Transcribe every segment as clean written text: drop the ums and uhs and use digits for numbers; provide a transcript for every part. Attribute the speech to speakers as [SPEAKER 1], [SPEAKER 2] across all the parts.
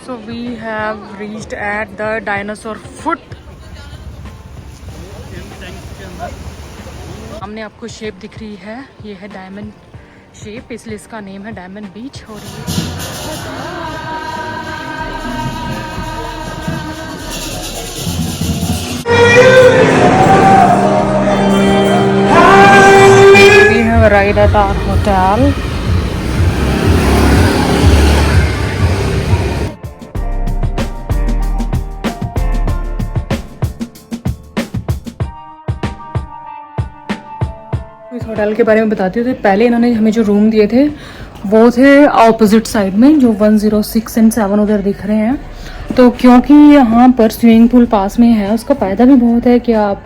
[SPEAKER 1] So we have reached at the dinosaur foot. सामने आपको shape दिख रही है, ये है डायमंड शेप, इसलिए इसका नेम है डायमंड बीच। और we have arrived at our hotel. इस होटल के बारे में बताती हूँ। तो पहले इन्होंने हमें जो रूम दिए थे वो थे ऑपोजिट साइड में, जो 106 एंड 7 उधर दिख रहे हैं। तो क्योंकि यहाँ पर स्विमिंग पूल पास में है, उसका फ़ायदा भी बहुत है कि आप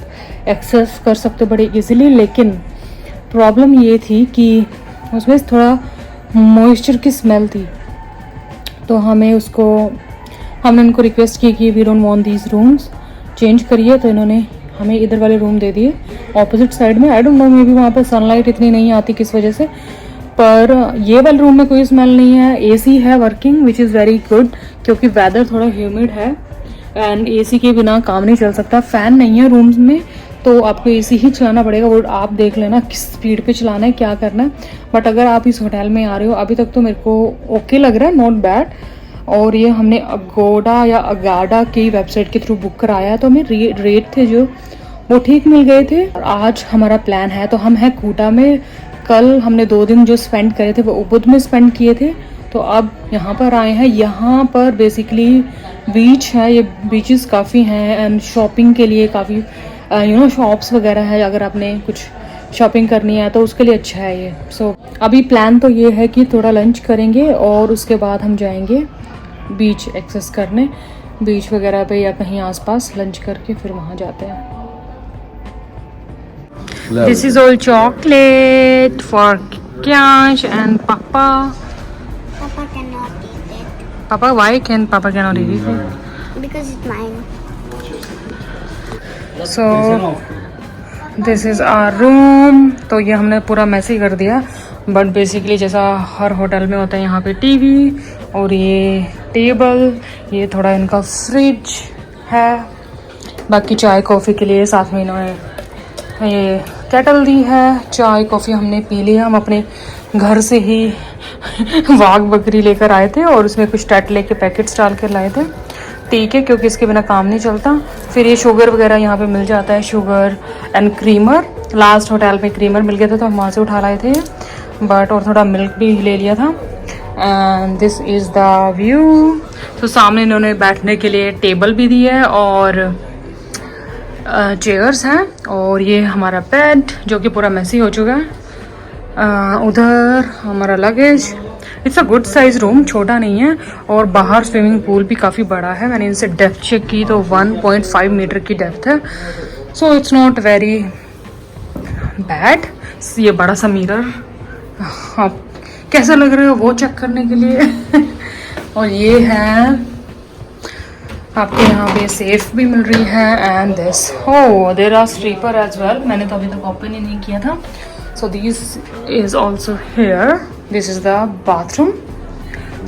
[SPEAKER 1] एक्सेस कर सकते हो बड़े इजीली। लेकिन प्रॉब्लम ये थी कि उसमें थोड़ा मॉइस्चर की स्मेल थी, तो हमने उनको रिक्वेस्ट की कि we don't want these rooms, change करिए। तो इन्होंने हमें इधर वाले रूम दे दिए ऑपोजिट साइड में। I don't know, may be वहाँ पर सनलाइट इतनी नहीं आती किस वजह से, पर ये वाले रूम में कोई स्मेल नहीं है। एसी है working, which is very good, क्योंकि वेदर थोड़ा ह्यूमिड है एंड एसी के बिना काम नहीं चल सकता। फ़ैन नहीं है रूम्स में, तो आपको एसी ही चलाना पड़ेगा। वो आप देख लेना किस स्पीड पे चलाना है, क्या करना है। बट अगर आप इस होटल में आ रहे हो, अभी तक तो मेरे को ओके लग रहा है, नॉट बैड। और ये हमने अगोडा या अगाडा की वेबसाइट के थ्रू बुक कराया है, तो हमें रेट थे जो वो ठीक मिल गए थे। और आज हमारा प्लान है, तो हम हैं कूटा में। कल हमने 2 दिन जो स्पेंड करे थे वो उबुद में स्पेंड किए थे, तो अब यहाँ पर आए हैं। यहाँ पर बेसिकली बीच है, ये बीचेस काफ़ी हैं एंड शॉपिंग के लिए काफ़ी शॉप्स वगैरह है। अगर आपने कुछ शॉपिंग करनी है तो उसके लिए अच्छा है ये। सो अभी प्लान तो ये है कि थोड़ा लंच करेंगे और उसके बाद हम जाएंगे बीच एक्सेस करने, बीच वगैरह पे या कहीं आसपास लंच करके फिर वहाँ जाते हैं। This is all chocolate for Kyansh and Papa.
[SPEAKER 2] Papa cannot eat it.
[SPEAKER 1] Papa, why can Papa cannot eat it?
[SPEAKER 2] Because it's mine.
[SPEAKER 1] So this is our room. तो ये हमने पूरा मैस ही कर दिया, बट बेसिकली जैसा हर होटल में होता है, यहाँ पे टीवी और ये टेबल, ये थोड़ा इनका फ्रिज है। बाकी चाय कॉफ़ी के लिए साथ में इन्होंने ये केटल दी है। चाय कॉफ़ी हमने पी लिया। हम अपने घर से ही वाघ बकरी लेकर आए थे और उसमें कुछ टेटले के पैकेट्स डाल कर लाए थे, ठीक है, क्योंकि इसके बिना काम नहीं चलता। फिर ये शुगर वगैरह यहाँ पे मिल जाता है, sugar and creamer. Last hotel में क्रीमर मिल गया था तो हम वहाँ से उठा लाए थे, बट और थोड़ा मिल्क भी ले लिया था। And this is the view. तो सामने इन्होंने बैठने के लिए टेबल भी दी है और चेयर्स हैं, और ये हमारा बेड जो कि पूरा मैसी हो चुका है। उधर हमारा luggage. It's a good size room, छोटा नहीं है। और बाहर स्विमिंग पूल भी काफ़ी बड़ा है। मैंने इनसे डेप्थ चेक की तो 1.5 मीटर की डेप्थ है, so it's not very bad. ये बड़ा सा मिरर, आप कैसा लग रहे हो वो चेक करने के लिए। और ये है आपके यहाँ पे सेफ भी मिल रही है। And this there are sleeper as well, मैंने तो अभी तक ओपन ही नहीं किया था। So this is also here, this is the bathroom.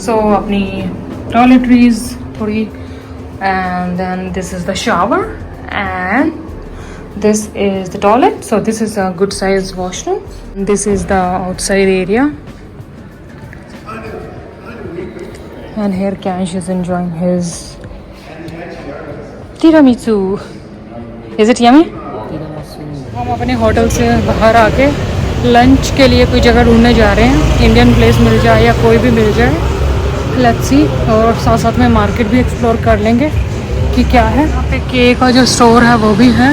[SPEAKER 1] So अपनी टॉयलेटरीज थोड़ी, and then this is the shower and this is the toilet. So this is a good size washroom. This is the outside area and here Kyansh is enjoying his tiramisu. Is it yummy? हम अपने hotel से बाहर आके lunch के लिए कोई जगह ढूंढने जा रहे हैं। इंडियन प्लेस मिल जाए या कोई भी मिल जाए, लेट्स सी। और साथ साथ में मार्केट भी एक्सप्लोर कर लेंगे कि क्या है। यहाँ पे केक का जो स्टोर है वो भी है।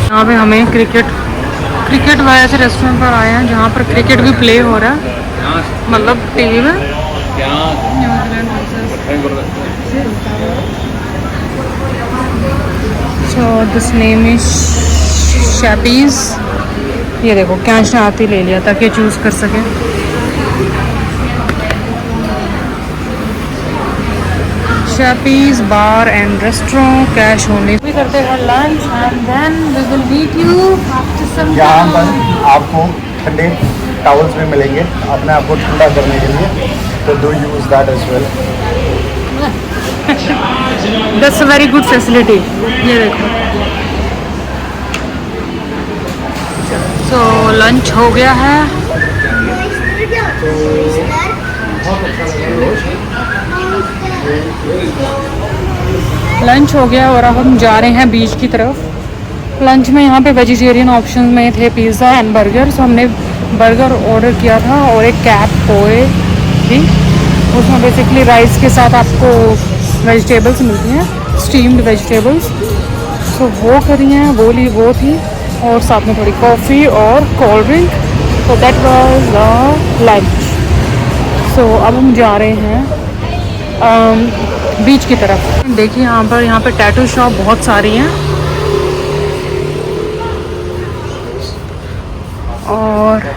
[SPEAKER 1] यहाँ पे हमें क्रिकेट वाले ऐसे रेस्टोरेंट पर आए हैं जहाँ पर क्रिकेट भी प्ले हो रहा है, मतलब टीवी में। So this name is Shapies. ये देखो Kyansh ने आते ही ले लिया ताकि चूज कर सके। शैपीज bar and restaurant, cash only. भी करते हैं lunch and then we will meet you after मौसम
[SPEAKER 3] यहाँ पर आपको ठंडे टॉवल्स भी मिलेंगे अपने आप को ठंडा करने के लिए, तो do use that as well.
[SPEAKER 1] That's a very good facility. ये देखो, तो लंच हो गया है। लंच हो गया और अब हम जा रहे हैं बीच की तरफ। लंच में यहाँ पे वेजिटेरियन ऑप्शन में थे पिज़्ज़ा एंड बर्गर, सो हमने बर्गर ऑर्डर किया था और एक कैप पोए थी। उसमें बेसिकली राइस के साथ आपको वेजिटेबल्स मिलती हैं, स्टीम्ड वेजिटेबल्स। सो वो करी हैं, वो थी, और साथ में थोड़ी कॉफ़ी और कोल्ड ड्रिंक। तो दैट वाज लंच। सो अब हम जा रहे हैं बीच की तरफ। देखिए यहाँ पे टैटू शॉप बहुत सारी हैं और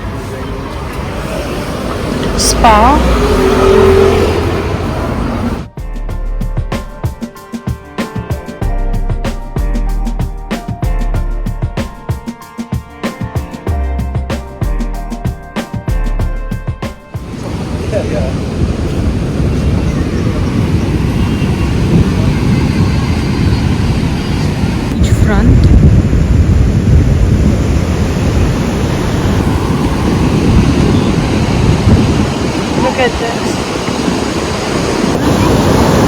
[SPEAKER 1] स्पा। फ्रंट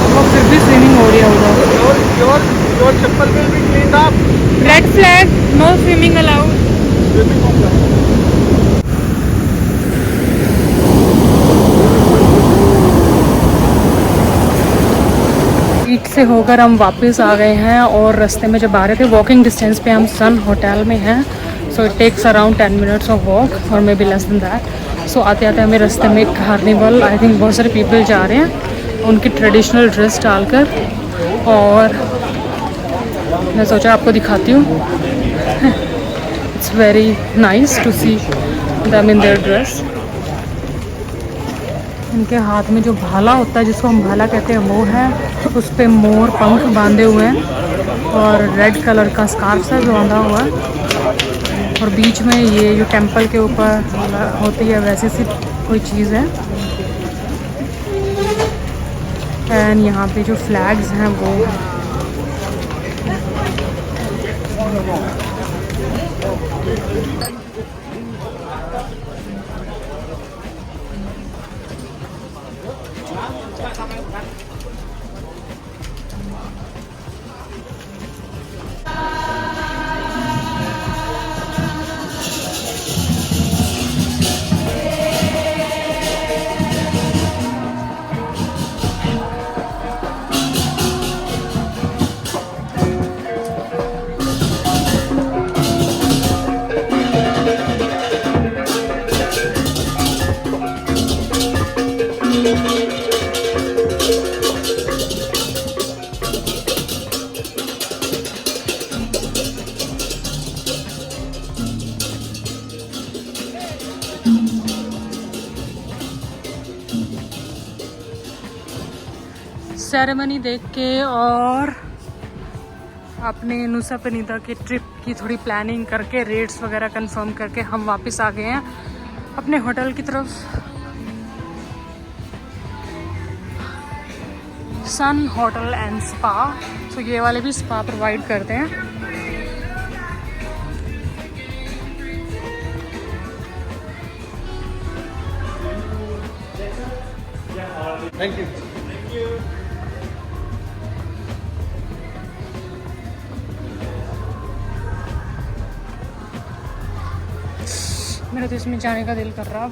[SPEAKER 1] वो फिर भी स्विमिंग हो रही है उधर।
[SPEAKER 3] Your chappal will be cleaned up.
[SPEAKER 1] Red flag, no swimming allowed. Beach से होकर हम वापस आ गए हैं और रास्ते में जब आ रहे थे वॉकिंग डिस्टेंस पे हम सन होटल में हैं। So it takes around 10 minutes of walk और may be less than that. So आते आते हमें रास्ते में एक कार्निवल, आई थिंक बहुत सारे पीपल जा रहे हैं उनकी ट्रेडिशनल ड्रेस डालकर, और मैं सोचा आपको दिखाती हूँ। It's very nice to see them in their dress. इनके हाथ में जो भाला होता है, जिसको हम भाला कहते हैं, वो है, उस पे मोर पंख बांधे हुए हैं और रेड कलर का स्कार्फ है जो बांधा हुआ है, और बीच में ये जो टेंपल के ऊपर होती है वैसी सी कोई चीज़ है। एंड यहाँ पे जो फ्लैग्स हैं वो सेरेमनी देख के और अपने नुसा पेनिदा के ट्रिप की थोड़ी प्लानिंग करके रेट्स वगैरह कंफर्म करके हम वापस आ गए हैं अपने होटल की तरफ। सन होटल एंड स्पा, तो ये वाले भी स्पा प्रोवाइड करते हैं।
[SPEAKER 3] Thank you.
[SPEAKER 1] मेरा तो इसमें जाने का दिल कर रहा।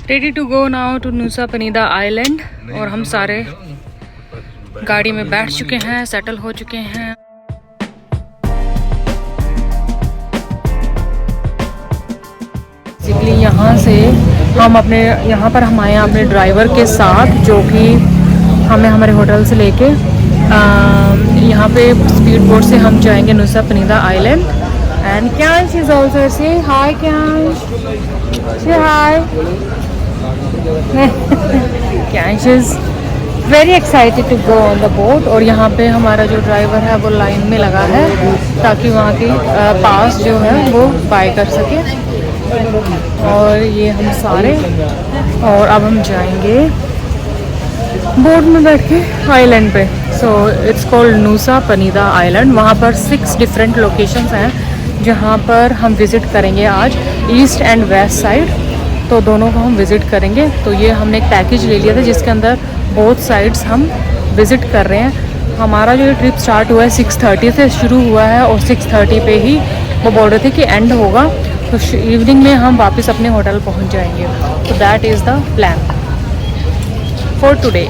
[SPEAKER 1] Ready to go now to Nusa Penida island, और हम सारे गाड़ी में बैठ चुके हैं, सेटल हो चुके हैं। बेसिकली यहाँ से हम यहाँ पर हम आए हैं अपने ड्राइवर के साथ, जो कि हमें हमारे होटल से लेके यहाँ पे स्पीड बोट से हम जाएंगे नुसा Penida island. And Kyansh is also saying hi, Kyansh. Say hi. Kyansh is very excited to go on the boat. और यहाँ पे हमारा जो ड्राइवर है वो लाइन में लगा है ताकि वहाँ की पास जो है वो बाय कर सके। और ये हम सारे, और अब हम जाएंगे बोट में बैठ के आइलैंड पे। So it's called Nusa Penida island. वहाँ पर 6 डिफरेंट लोकेशंस हैं जहाँ पर हम विज़िट करेंगे आज, ईस्ट एंड वेस्ट साइड। तो दोनों को हम विज़िट करेंगे। तो ये हमने एक पैकेज ले लिया था जिसके अंदर बोथ साइड्स हम विज़िट कर रहे हैं। हमारा जो ट्रिप स्टार्ट हुआ है 6:30 से शुरू हुआ है और 6:30 पे ही वो बोल रहे थे कि एंड होगा। तो इवनिंग में हम वापस अपने होटल पहुंच जाएंगे। तो that is the plan for today.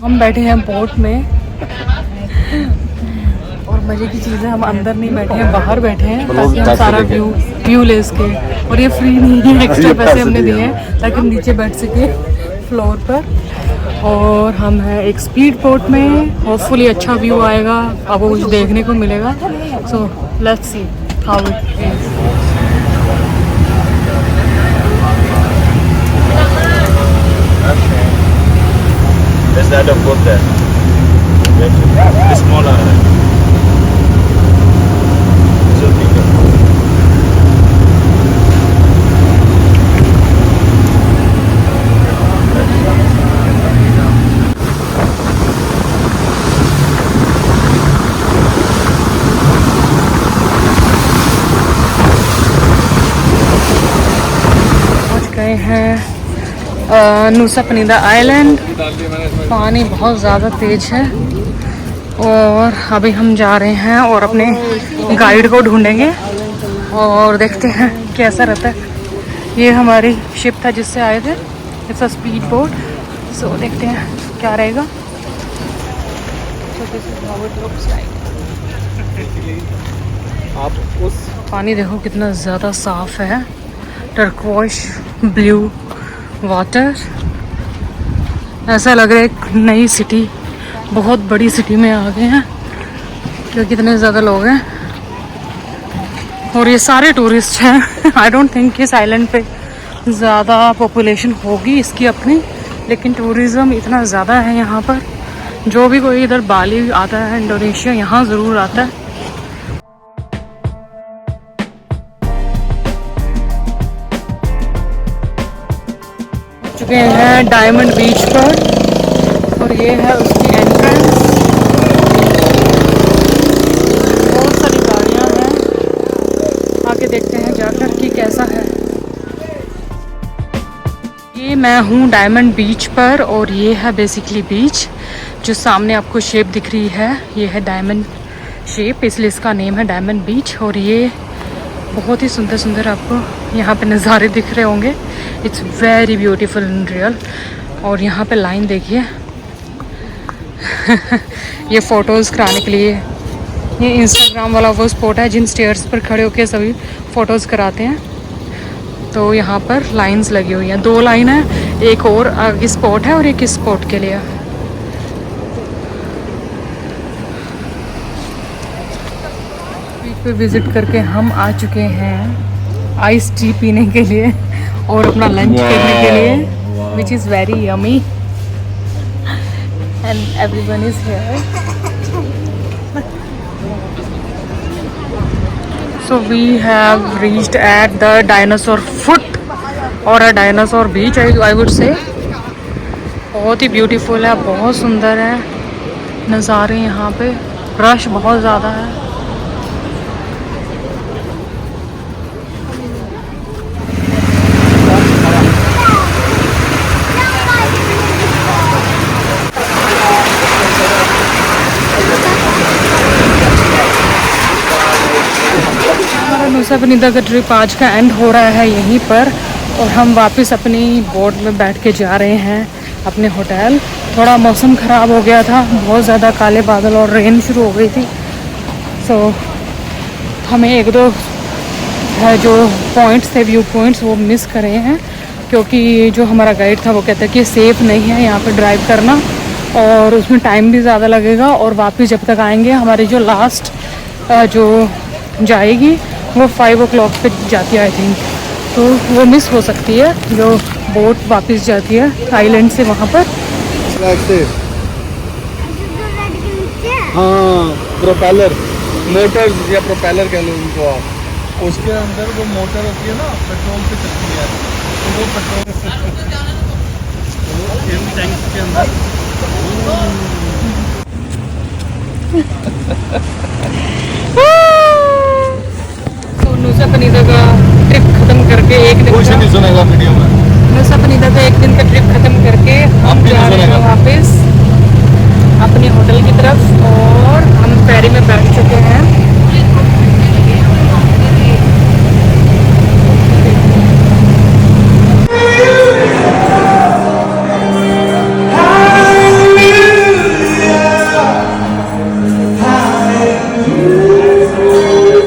[SPEAKER 1] हम बैठे हैं बोट में और मज़े की चीज़ है हम अंदर नहीं बैठे हैं, बाहर बैठे हैं ताकि हम सारा व्यू ले सके। और ये फ्री नहीं है, एक्स्ट्रा पैसे हमने दिए हैं ताकि हम नीचे बैठ सके फ्लोर पर। और हम हैं एक स्पीड बोट में, होपफुली अच्छा व्यू आएगा, आपको कुछ देखने को मिलेगा। So let's see how it is.
[SPEAKER 4] There's that of both there. The smaller. So bigger.
[SPEAKER 1] पहुंच गए हैं नूसा पनीदा आइलैंड। पानी बहुत ज़्यादा तेज है और अभी हम जा रहे हैं और अपने गाइड को ढूंढेंगे और देखते हैं कैसा रहता है। ये हमारी शिप था जिससे आए थे, इट्स अ स्पीड बोट। सो देखते हैं क्या रहेगा। So this is how it looks like.
[SPEAKER 4] आप उस
[SPEAKER 1] पानी देखो कितना ज़्यादा साफ है, टर्कोइश ब्लू वाटर। ऐसा लग रहा है एक नई सिटी, बहुत बड़ी सिटी में आ गए हैं क्योंकि कितने ज़्यादा लोग हैं और ये सारे टूरिस्ट हैं। आई डोंट थिंक इस आइलैंड पे ज़्यादा पॉपुलेशन होगी इसकी अपनी, लेकिन टूरिज़्म इतना ज़्यादा है यहाँ पर। जो भी कोई इधर बाली आता है, इंडोनेशिया, यहाँ ज़रूर आता है। चुके हैं डायमंड बीच पर और ये है उसकी एंट्रेंस। बहुत सारी गाड़ियाँ हैं, आके देखते हैं जाकर कि कैसा है। ये मैं हूँ डायमंड बीच पर और ये है बेसिकली बीच। जो सामने आपको शेप दिख रही है ये है डायमंड शेप, इसलिए इसका नेम है डायमंड बीच। और ये बहुत ही सुंदर सुंदर आपको यहाँ पे नज़ारे दिख रहे होंगे। It's very beautiful in real. और यहाँ पे लाइन देखिए ये फ़ोटोज़ कराने के लिए, ये इंस्टाग्राम वाला वो स्पॉट है जिन स्टेयर्स पर खड़े होकर सभी फ़ोटोज़ कराते हैं। तो यहाँ पर लाइंस लगी हुई हैं, 2 लाइन है, एक और आगे स्पॉट है और एक इस स्पॉट के लिए। बीच पे विज़िट करके हम आ चुके हैं आइस टी पीने के लिए और अपना लंच करने के लिए, which is very yummy and everyone is here. So we have reached at the dinosaur foot or a dinosaur beach, I would say. बहुत ही ब्यूटीफुल है, बहुत सुंदर है नज़ारे यहाँ पे। रश बहुत ज़्यादा है। नूसा पनीदा का ट्रिप आज का एंड हो रहा है यहीं पर और हम वापस अपनी बोट में बैठ के जा रहे हैं अपने होटल। थोड़ा मौसम ख़राब हो गया था, बहुत ज़्यादा काले बादल और रेन शुरू हो गई थी। सो हमें 1-2 जो पॉइंट्स थे, व्यू पॉइंट्स, वो मिस करे हैं क्योंकि जो हमारा गाइड था वो कहता है कि सेफ़ नहीं है यहाँ पे ड्राइव करना और उसमें टाइम भी ज़्यादा लगेगा और वापस जब तक आएंगे हमारी जो लास्ट जो जाएगी वो 5 o'clock पे जाती है आई थिंक, तो वो मिस हो सकती है जो बोट वापस जाती है आइलैंड से वहाँ पर।
[SPEAKER 3] हाँ, प्रोपेलर मोटर या प्रोपेलर कह लो उनको आप। उसके अंदर वो मोटर होती है ना, पेट्रोल पे चलती है, तो वो पेट्रोल टैंक के अंदर
[SPEAKER 1] तो नुसा पनीदा का ट्रिप खत्म करके एक दिन
[SPEAKER 3] कुछ
[SPEAKER 1] का
[SPEAKER 3] नहीं सुनेगा वीडियो में।
[SPEAKER 1] नुसा पनीदा का एक दिन का ट्रिप खत्म करके हम जा रहे हैं वापस अपने होटल की तरफ और हम फेरी में बैठ चुके